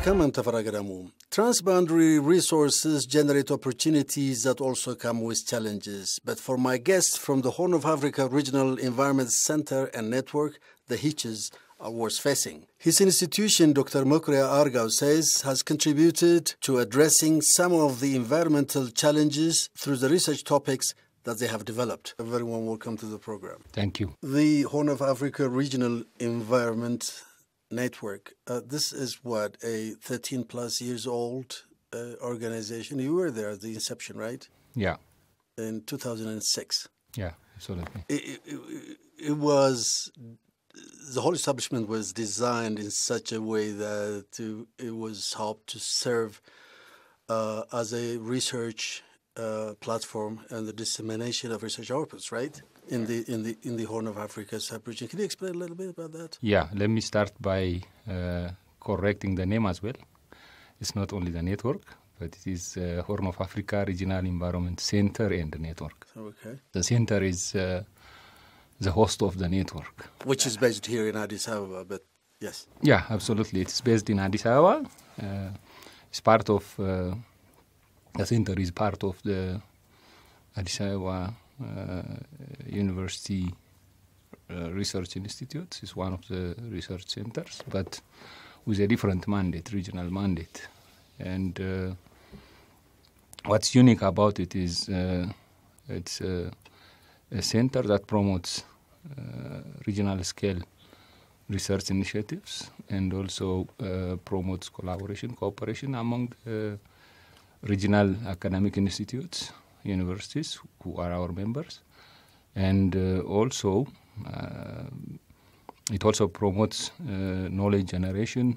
Welcome, I'm Tafara Gadamu. Transboundary resources generate opportunities that also come with challenges. But for my guest from the Horn of Africa Regional Environment Center and Network, the hitches are worth facing. His institution, Dr. Mekuria Argaw says, has contributed to addressing some of the environmental challenges through the research topics that they have developed. A very warm welcome to the program. Thank you. The Horn of Africa Regional Environment Network. This is what, a 13 plus years old organization. You were there at the inception, right? Yeah. In 2006. Yeah, absolutely. It was, the whole establishment was designed in such a way that it was helped to serve as a research platform and the dissemination of research outputs, right? In the Horn of Africa sub-region. Can you explain a little bit about that? Yeah, let me start by correcting the name as well. It's not only the network, but it is Horn of Africa Regional Environment Center and Network. Okay. The center is the host of the network. Which is based here in Addis Ababa, but yes. Yeah, absolutely. It's based in Addis Ababa. It's part of, the center is part of the Addis Ababa University Research Institute. Is one of the research centers, but with a different mandate, regional mandate. And what's unique about it is it's a center that promotes regional scale research initiatives and also promotes collaboration, cooperation among regional academic institutes, universities who are our members, and also it also promotes knowledge generation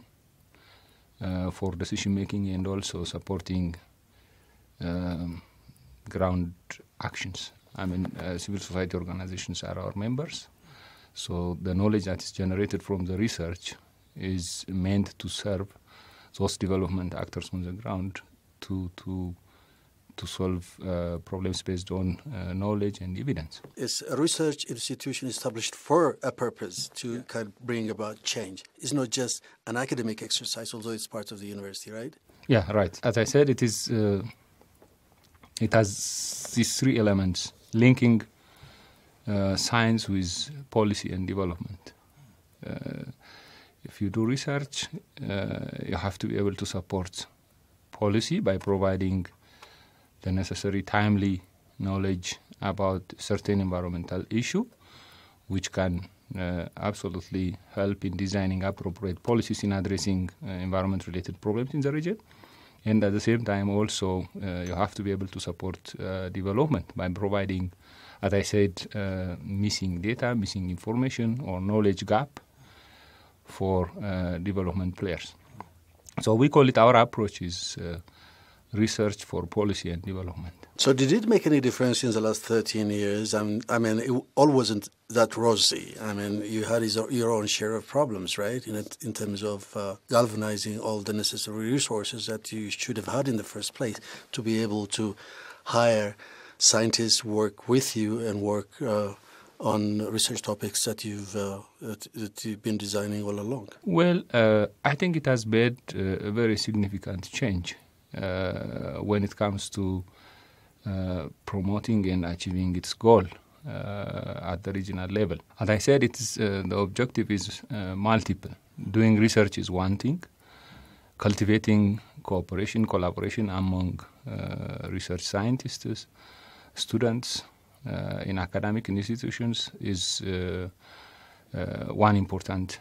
for decision making and also supporting ground actions. I mean, civil society organizations are our members, so the knowledge that is generated from the research is meant to serve those development actors on the ground to solve problems based on knowledge and evidence. It's a research institution established for a purpose to kind of bring about change. It's not just an academic exercise, although it's part of the university, right? Yeah, right. As I said, it is. It has these three elements: linking science with policy and development. If you do research, you have to be able to support policy by providing the necessary timely knowledge about certain environmental issue, which can absolutely help in designing appropriate policies in addressing environment-related problems in the region. And at the same time, also, you have to be able to support development by providing, as I said, missing data, missing information, or knowledge gap for development players. So we call it, our approach is research for policy and development. So did it make any difference in the last 13 years? I mean, it all wasn't that rosy. I mean, you had your own share of problems, right, in terms of galvanizing all the necessary resources that you should have had in the first place to be able to hire scientists, work with you, and work on research topics that you've been designing all along. Well, I think it has made a very significant change when it comes to promoting and achieving its goal at the regional level. As I said, it is the objective is multiple. Doing research is one thing. Cultivating cooperation, collaboration among research scientists, students in academic institutions is one important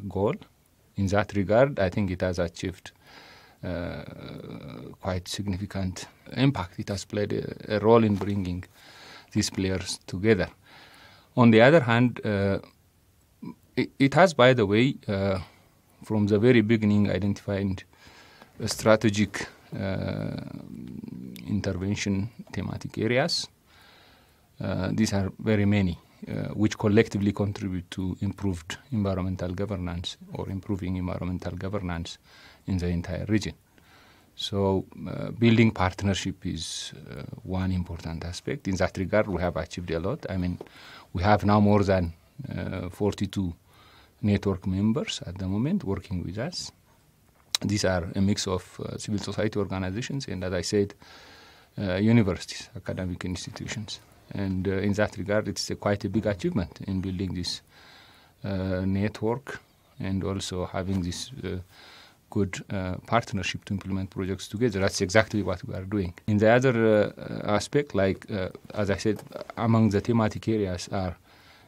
goal. In that regard, I think it has achieved quite significant impact. It has played a role in bringing these players together. On the other hand, it has, by the way, from the very beginning, identified a strategic intervention thematic areas. These are very many, which collectively contribute to improved environmental governance or improving environmental governance in the entire region. So building partnership is one important aspect. In that regard, we have achieved a lot. I mean, we have now more than 42 network members at the moment working with us. These are a mix of civil society organizations and, as I said, universities, academic institutions. And in that regard, it's quite a big achievement in building this network and also having this good partnership to implement projects together. That's exactly what we are doing. In the other aspect, as I said, among the thematic areas are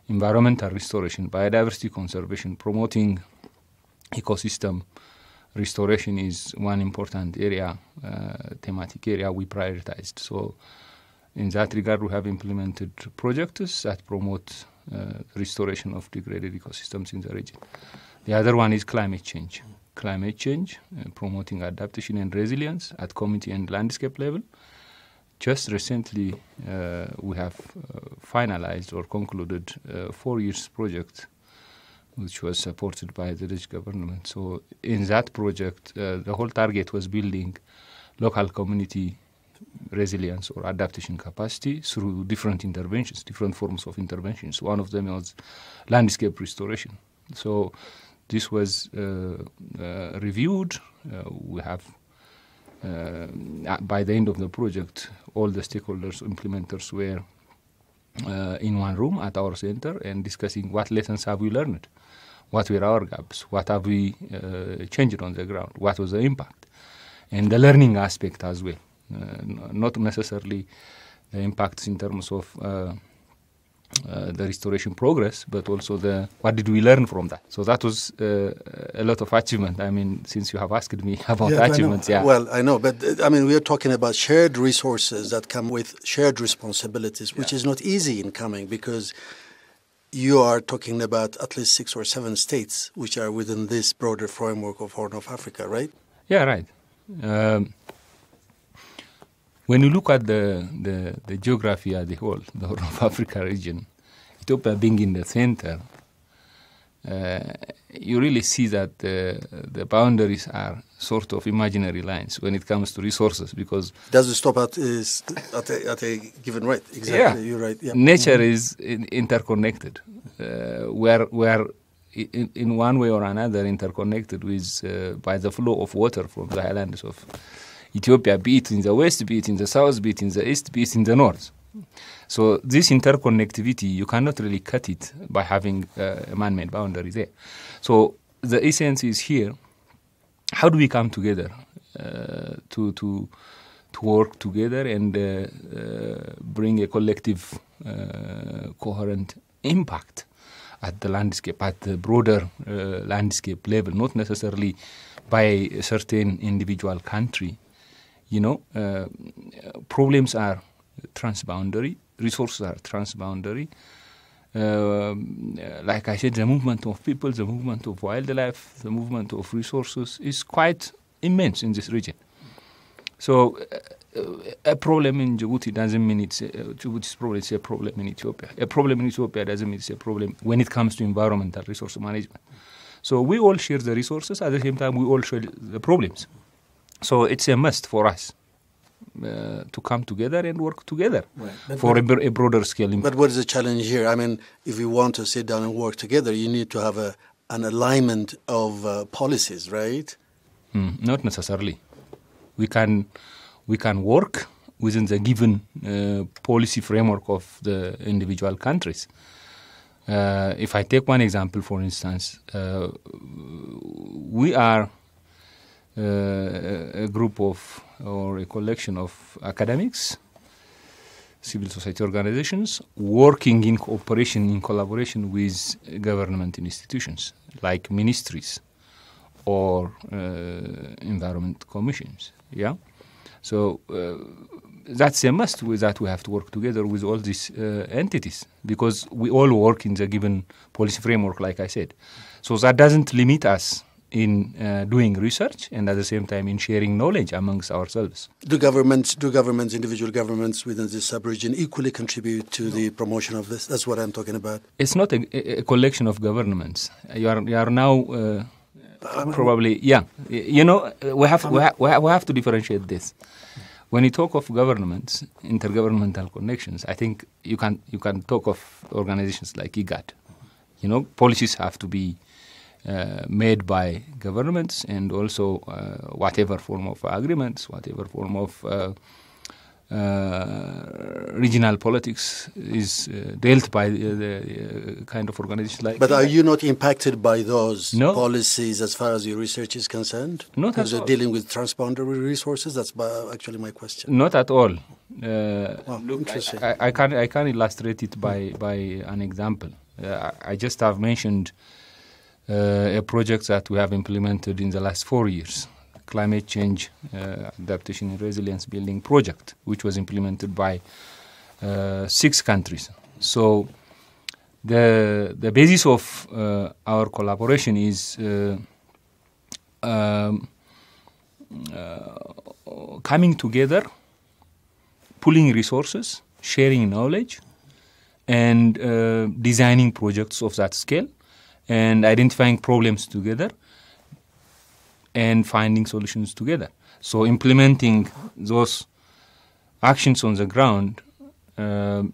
environmental restoration, biodiversity conservation, promoting ecosystem restoration is one important area, thematic area we prioritized. So in that regard, we have implemented projects that promote restoration of degraded ecosystems in the region. The other one is climate change. Climate change, promoting adaptation and resilience at community and landscape level. Just recently, we have finalized or concluded a 4 years project which was supported by the Dutch government. So in that project, the whole target was building local community resilience or adaptation capacity through different interventions, different forms of interventions. One of them was landscape restoration. So this was reviewed. We have, by the end of the project, all the stakeholders, implementers were in one room at our center and discussing what lessons have we learned, what were our gaps, what have we changed on the ground, what was the impact, and the learning aspect as well. Not necessarily the impacts in terms of the restoration progress, but also what did we learn from that. So that was a lot of achievement. I mean, since you have asked me about achievements. Yeah. Well, I know, but I mean, we are talking about shared resources that come with shared responsibilities, which is not easy in coming, because you are talking about at least 6 or 7 states which are within this broader framework of Horn of Africa, right? Yeah, right. When you look at the geography as a whole, the Horn of Africa region, Ethiopia being in the center, you really see that the boundaries are sort of imaginary lines when it comes to resources, because it doesn't stop at a given right. Exactly, yeah. You're right. Yeah. Nature is interconnected. We are in one way or another interconnected with by the flow of water from the highlands of Ethiopia, be it in the west, be it in the south, be it in the east, be it in the north. So this interconnectivity, you cannot really cut it by having a man-made boundary there. So the essence is here, how do we come together to work together and bring a collective, coherent impact at the landscape, at the broader landscape level, not necessarily by a certain individual country. You know, problems are transboundary, resources are transboundary. Like I said, the movement of people, the movement of wildlife, the movement of resources is quite immense in this region. So a problem in Djibouti doesn't mean Djibouti's problem is a problem in Ethiopia. A problem in Ethiopia doesn't mean it's a problem when it comes to environmental resource management. So we all share the resources, at the same time we all share the problems. So it's a must for us to come together and work together for a broader scale. But what is the challenge here? I mean, if you want to sit down and work together, you need to have an alignment of policies, right? Not necessarily. We can work within the given policy framework of the individual countries. If I take one example, for instance, we are a group of, or a collection of academics, civil society organizations, working in cooperation, in collaboration with government institutions like ministries or environment commissions. Yeah, so that's a must. With that, we have to work together with all these entities, because we all work in the given policy framework, like I said. So that doesn't limit us in doing research and at the same time in sharing knowledge amongst ourselves. Do governments, individual governments within this sub-region equally contribute to the promotion of this? That's what I'm talking about. It's not a collection of governments. You are now probably, yeah. You know, we have to differentiate this. When you talk of governments, intergovernmental connections, I think you can talk of organizations like IGAD. You know, policies have to be made by governments, and also whatever form of agreements, whatever form of regional politics is dealt by the kind of organizations like. But are you not impacted by those No. policies as far as your research is concerned? Not because at you're all. dealing with transboundary resources. That's actually my question. Not at all. Look, interesting. I can illustrate it by an example. I just have mentioned a project that we have implemented in the last 4 years, climate change adaptation and resilience building project, which was implemented by 6 countries. So the basis of our collaboration is coming together, pooling resources, sharing knowledge, and designing projects of that scale, and identifying problems together, and finding solutions together. So implementing those actions on the ground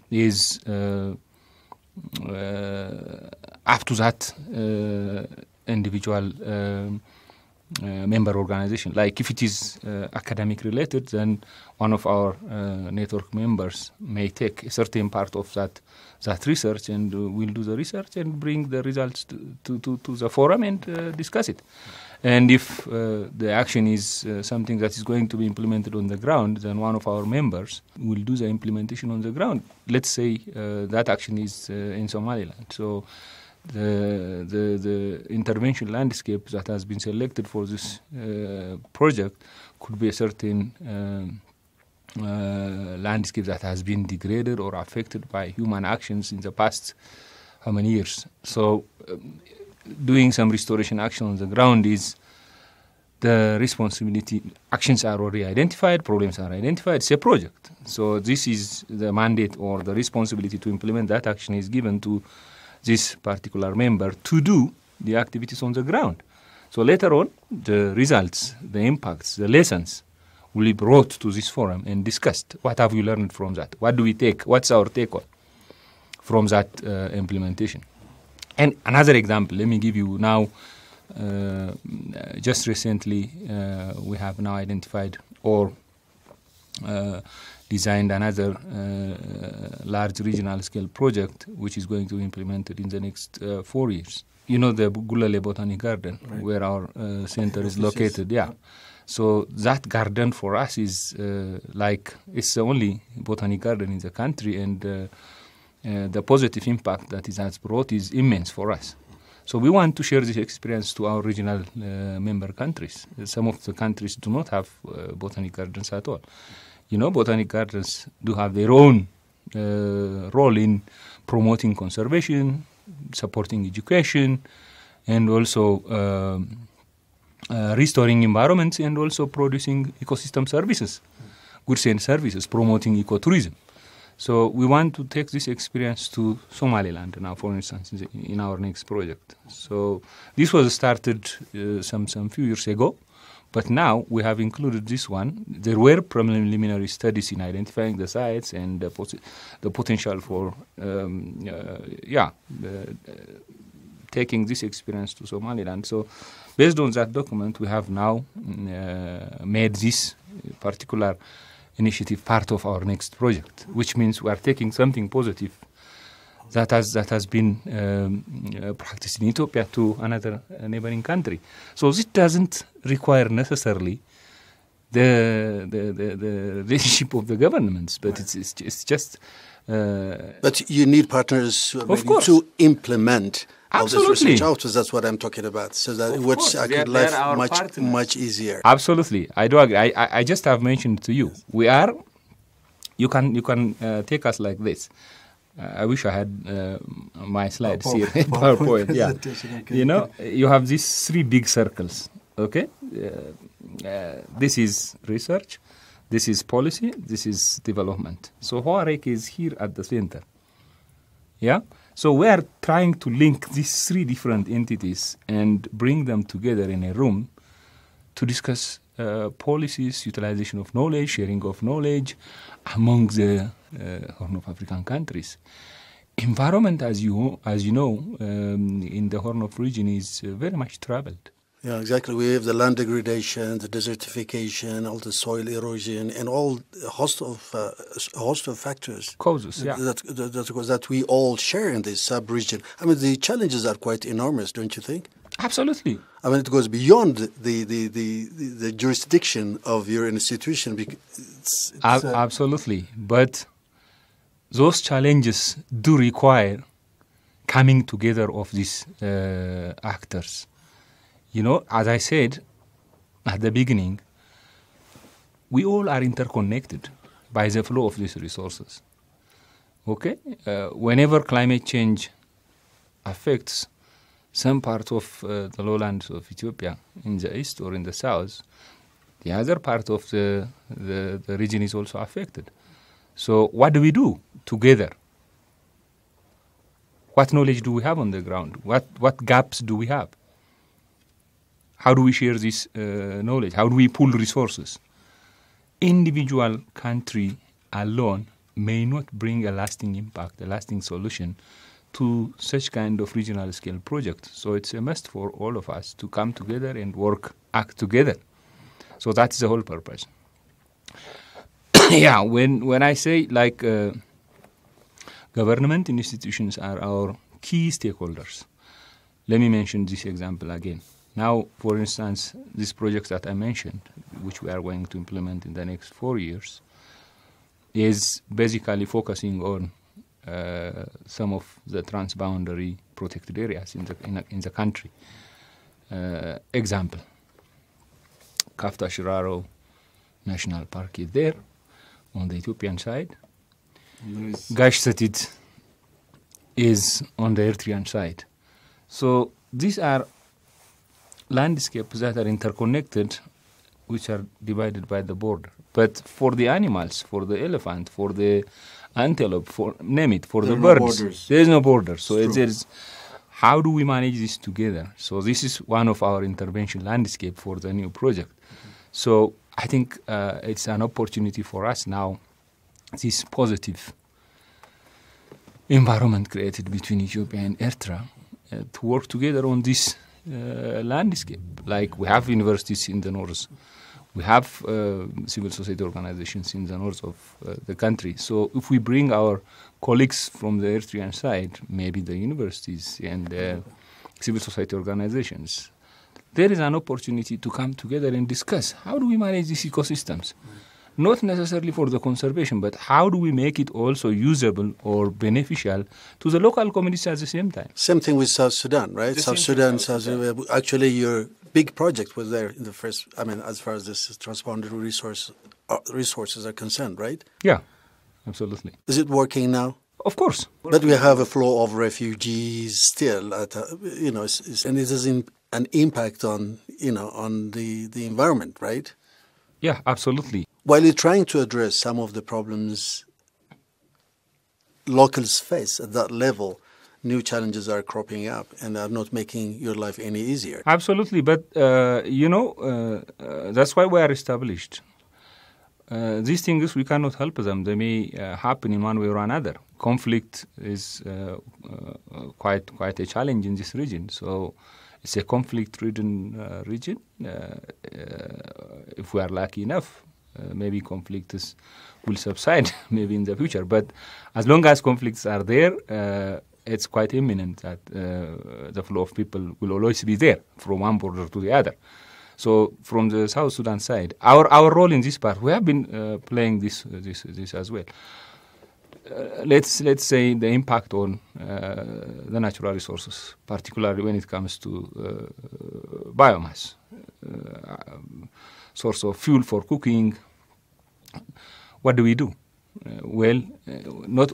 is up to that individual member organization. Like if it is academic related, then one of our network members may take a certain part of that research, and we'll do the research and bring the results to the forum and discuss it. And if the action is something that is going to be implemented on the ground, then one of our members will do the implementation on the ground. Let's say that action is in Somaliland. So the intervention landscape that has been selected for this project could be a certain landscape that has been degraded or affected by human actions in the past how many years. So doing some restoration action on the ground is the responsibility. Actions are already identified, problems are identified, it's a project. So this is the mandate or the responsibility to implement that action is given to this particular member to do the activities on the ground. So later on, the results, the impacts, the lessons will be brought to this forum and discussed. What have we learned from that? What do we take? What's our take on from that implementation? And another example, let me give you now, just recently we have now identified or designed another large regional scale project which is going to be implemented in the next 4 years. You know the Gulale Botanic Garden, right, where our center is located, yeah. So that garden for us is like, it's the only botanic garden in the country, and the positive impact that it has brought is immense for us. So we want to share this experience to our regional member countries. Some of the countries do not have botanic gardens at all. You know, botanic gardens do have their own role in promoting conservation, supporting education, and also restoring environments, and also producing ecosystem services, goods and services, promoting ecotourism. So we want to take this experience to Somaliland now, for instance, in our next project. So this was started some few years ago, but now we have included this one. There were preliminary studies in identifying the sites and the potential for, taking this experience to Somaliland. So based on that document, we have now made this particular initiative part of our next project, which means we are taking something positive that has been practiced in Ethiopia to another neighboring country. So this doesn't require necessarily the relationship of the governments, but right, it's just. But you need partners to implement. Absolutely. Research outputs, that's what I'm talking about, so that it would make life much easier. Absolutely, I do agree. I just have mentioned to you, we are. You can take us like this. I wish I had my slides here. PowerPoint, yeah. Okay. You know, you have these 3 big circles. Okay, this is research, this is policy, this is development. So HOAREC is here at the center. Yeah. So we are trying to link these 3 different entities and bring them together in a room to discuss policies, utilization of knowledge, sharing of knowledge among the Horn of African countries. environment, as you know, in the Horn of Region is very much troubled. Yeah, exactly. We have the land degradation, the desertification, all the soil erosion, and all a host of factors. Causes, yeah. That we all share in this sub-region. I mean, the challenges are quite enormous, don't you think? Absolutely. I mean, it goes beyond the jurisdiction of your institution. Absolutely. But those challenges do require coming together of these actors. You know, as I said at the beginning, we all are interconnected by the flow of these resources. Okay? Whenever climate change affects some part of the lowlands of Ethiopia in the east or in the south, the other part of the region is also affected. So what do we do together? What knowledge do we have on the ground? What gaps do we have? How do we share this knowledge? How do we pool resources? Individual country alone may not bring a lasting impact, a lasting solution to such kind of regional scale project. So it's a must for all of us to come together and act together. So that's the whole purpose. Yeah, when I say like government institutions are our key stakeholders, let me mention this example again. Now, for instance, this project that I mentioned, which we are going to implement in the next 4 years, is basically focusing on some of the transboundary protected areas in the country. Example, Kafta Shiraro National Park is there on the Ethiopian side. Nice. Gashsetit is on the Eritrean side. So these are landscapes that are interconnected, which are divided by the border. But for the animals, for the elephant, for the antelope, name it, for the birds, there is no border. So it's how do we manage this together? So this is one of our intervention landscape for the new project. So I think it's an opportunity for us now, this positive environment created between Ethiopia and Eritrea to work together on this landscape. Like we have universities in the north, we have civil society organizations in the north of the country. So if we bring our colleagues from the Eritrean side, maybe the universities and civil society organizations, there is an opportunity to come together and discuss how do we manage these ecosystems. Not necessarily for the conservation, but how do we make it also usable or beneficial to the local communities at the same time? Same thing with South Sudan, right? South Sudan, actually your big project was there in the first, I mean, as far as this transboundary resources are concerned, right? Yeah, absolutely. Is it working now? Of course. But we have a flow of refugees still, and it has an impact on, on the environment, right? Yeah, absolutely. While you're trying to address some of the problems locals face at that level, new challenges are cropping up and are not making your life any easier. Absolutely, but that's why we are established. These things, we cannot help them. They may happen in one way or another. Conflict is quite a challenge in this region. So it's a conflict-ridden region. If we are lucky enough, maybe conflicts will subside maybe in the future. But as long as conflicts are there, it's quite imminent that the flow of people will always be there from one border to the other. So from the South Sudan side, our role in this part, we have been playing this as well. Let's say the impact on the natural resources, particularly when it comes to biomass, source of fuel for cooking. What do we do?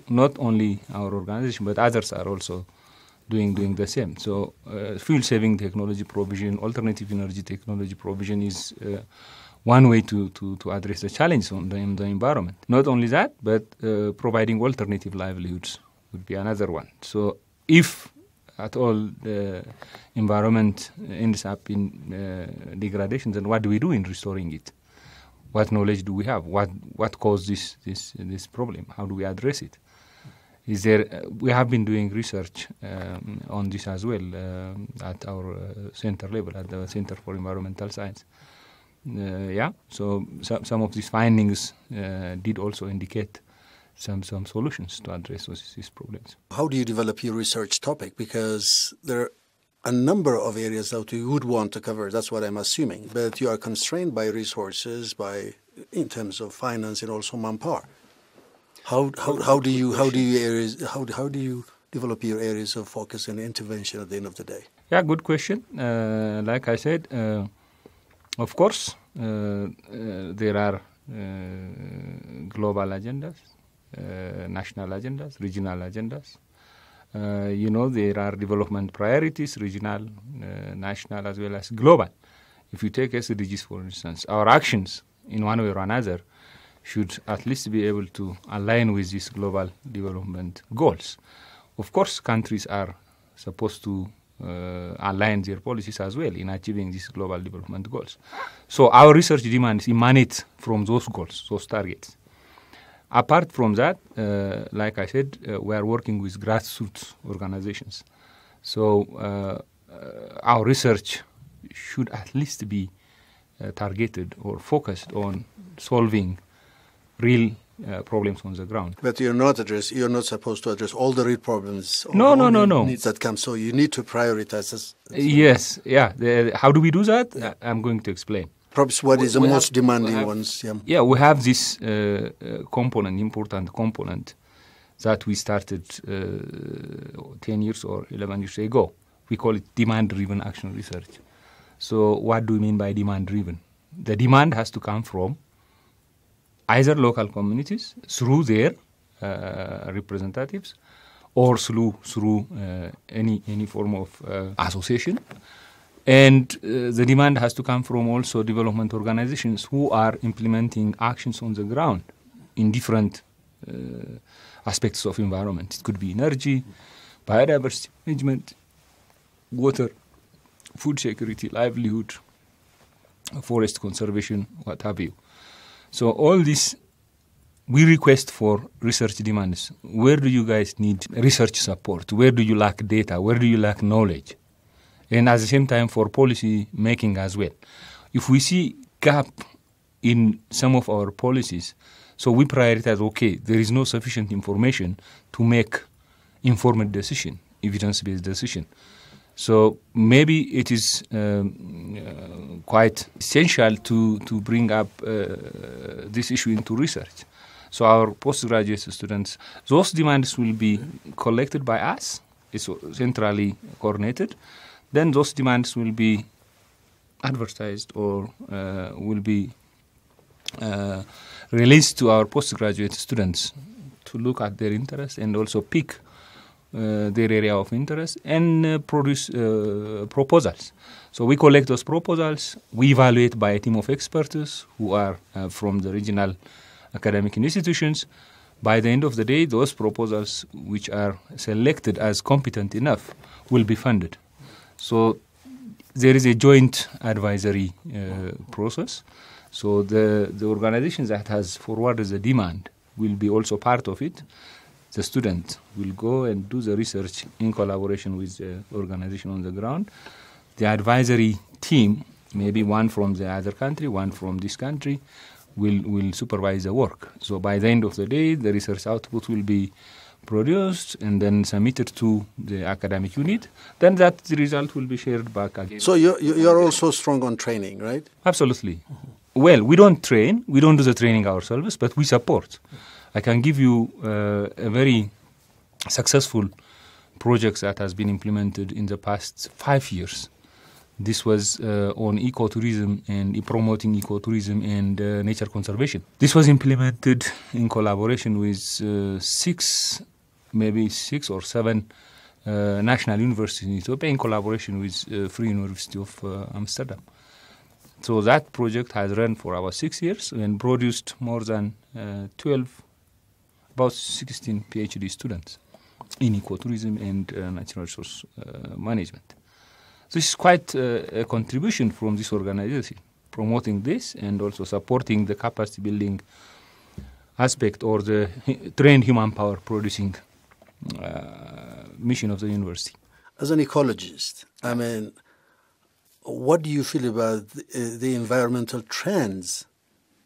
Not only our organization, but others are also doing the same. So fuel-saving technology provision, alternative energy technology provision is one way to address the challenge on the environment. Not only that, but providing alternative livelihoods would be another one. So if at all the environment ends up in degradation, then what do we do in restoring it? What knowledge do we have? What caused this problem? How do we address it? is there. We have been doing research on this as well at our center level, at the Center for Environmental Science. So some of these findings did also indicate some solutions to address these problems. How do you develop your research topic? Because there are a number of areas that you would want to cover. That's what I'm assuming. But you are constrained by resources, in terms of finance and also manpower. How do you develop your areas of focus and intervention at the end of the day? Yeah, good question. Like I said, of course, there are global agendas, national agendas, regional agendas. There are development priorities, regional, national, as well as global. If you take SDGs, for instance, our actions in one way or another should at least be able to align with these global development goals. Of course, countries are supposed to align their policies as well in achieving these global development goals. So our research demands emanate from those goals, those targets. Apart from that, like I said, we are working with grassroots organizations. So our research should at least be targeted or focused on solving real problems on the ground. But you're not supposed to address all the real problems. No. Needs that come. So you need to prioritize this. Yes, yeah. How do we do that? I'm going to explain. Perhaps what is the most demanding ones? Yeah, we have this important component that we started 10 years or 11 years ago. We call it demand-driven action research. So what do we mean by demand-driven? The demand has to come from either local communities through their representatives or through any form of association. And the demand has to come from also development organizations who are implementing actions on the ground in different aspects of environment. It could be energy, biodiversity management, water, food security, livelihood, forest conservation, what have you. So all this, we request for research demands. Where do you guys need research support? Where do you lack data? Where do you lack knowledge? And at the same time for policy making as well. If we see gap in some of our policies, so we prioritize, there is no sufficient information to make informed decision, evidence-based decision. So maybe it is quite essential to bring up this issue into research. So our postgraduate students, those demands will be collected by us. It's centrally coordinated. Then those demands will be advertised or will be released to our postgraduate students to look at their interest and also pick their area of interest and produce proposals. So we collect those proposals, we evaluate by a team of experts who are from the regional academic institutions. By the end of the day, those proposals which are selected as competent enough will be funded. So there is a joint advisory process. So the organization that has forwarded the demand will be also part of it. The student will go and do the research in collaboration with the organization on the ground. The advisory team, maybe one from the other country, one from this country, will supervise the work. So by the end of the day, the research output will be produced and then submitted to the academic unit. Then the result will be shared back again. So you're also strong on training, right? Absolutely. Mm-hmm. Well, we don't train. We don't do the training ourselves, but we support. I can give you a very successful project that has been implemented in the past 5 years. This was on ecotourism and promoting ecotourism and nature conservation. This was implemented in collaboration with 6 or 7 national universities in Ethiopia in collaboration with Free University of Amsterdam. So that project has run for about 6 years and produced more than about 16 PhD students in ecotourism and natural resource management. This is quite a contribution from this organization, promoting this and also supporting the capacity building aspect or the trained human power producing mission of the university. As an ecologist, I mean, what do you feel about the environmental trends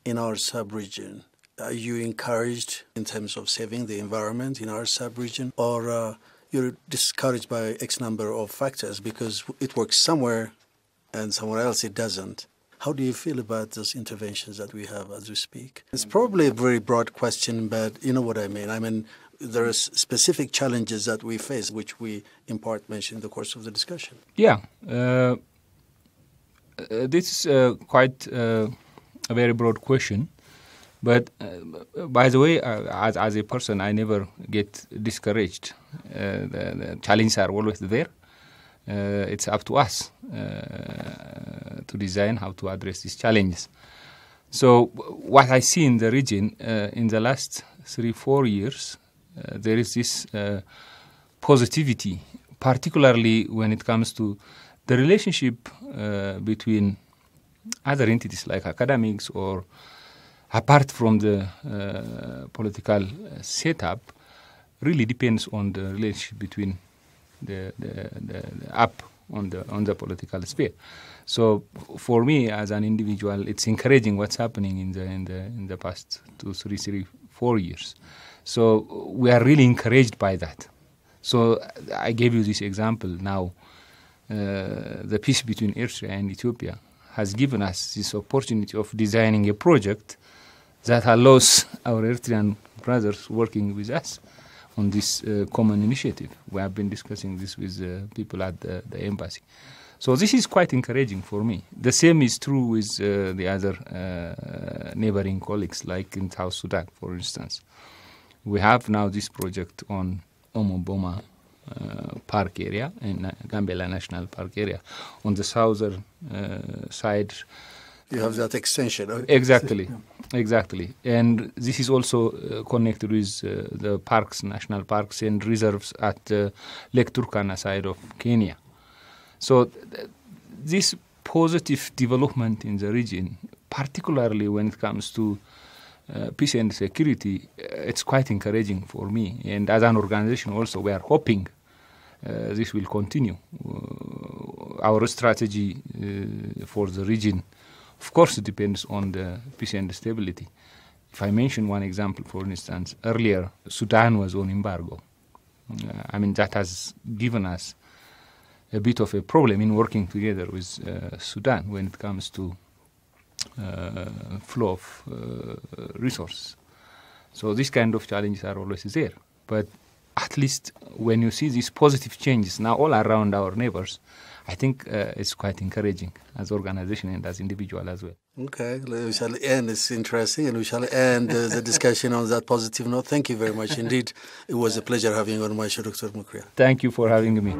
in our sub-region? Are you encouraged in terms of saving the environment in our sub-region, or you're discouraged by X number of factors because it works somewhere and somewhere else it doesn't? How do you feel about those interventions that we have as we speak? It's probably a very broad question, but you know what I mean. I mean, there are specific challenges that we face, which we in part mentioned in the course of the discussion. Yeah. This is quite a very broad question. But by the way, as a person, I never get discouraged. The challenges are always there. It's up to us to design how to address these challenges. So what I see in the region in the last 3-4 years, there is this positivity, particularly when it comes to the relationship between other entities like academics or apart from the political setup, really depends on the relationship between the up on the political sphere. So for me as an individual, it's encouraging what's happening in the past 4 years. So we are really encouraged by that. So I gave you this example now. The peace between Eritrea and Ethiopia has given us this opportunity of designing a project that allows our Eritrean brothers working with us on this common initiative. We have been discussing this with people at the embassy. So this is quite encouraging for me. The same is true with the other neighboring colleagues, like in South Sudan, for instance. We have now this project on Omoboma Park area in Gambela National Park area. On the southern side, you have that extension. Exactly, exactly. And this is also connected with the parks, national parks and reserves at Lake Turkana side of Kenya. So this positive development in the region, particularly when it comes to peace and security, it's quite encouraging for me. And as an organization also, we are hoping this will continue. Our strategy for the region, of course, it depends on the peace and stability. If I mention one example, for instance, earlier Sudan was on embargo. I mean, that has given us a bit of a problem in working together with Sudan when it comes to flow of resources. So these kind of challenges are always there. But at least when you see these positive changes now all around our neighbors, I think it's quite encouraging as organization and as individual as well. Okay, we shall end. It's interesting, and we shall end the discussion on that positive note. Thank you very much indeed. It was a pleasure having you on my show, Dr. Mekuria. Thank you for having me.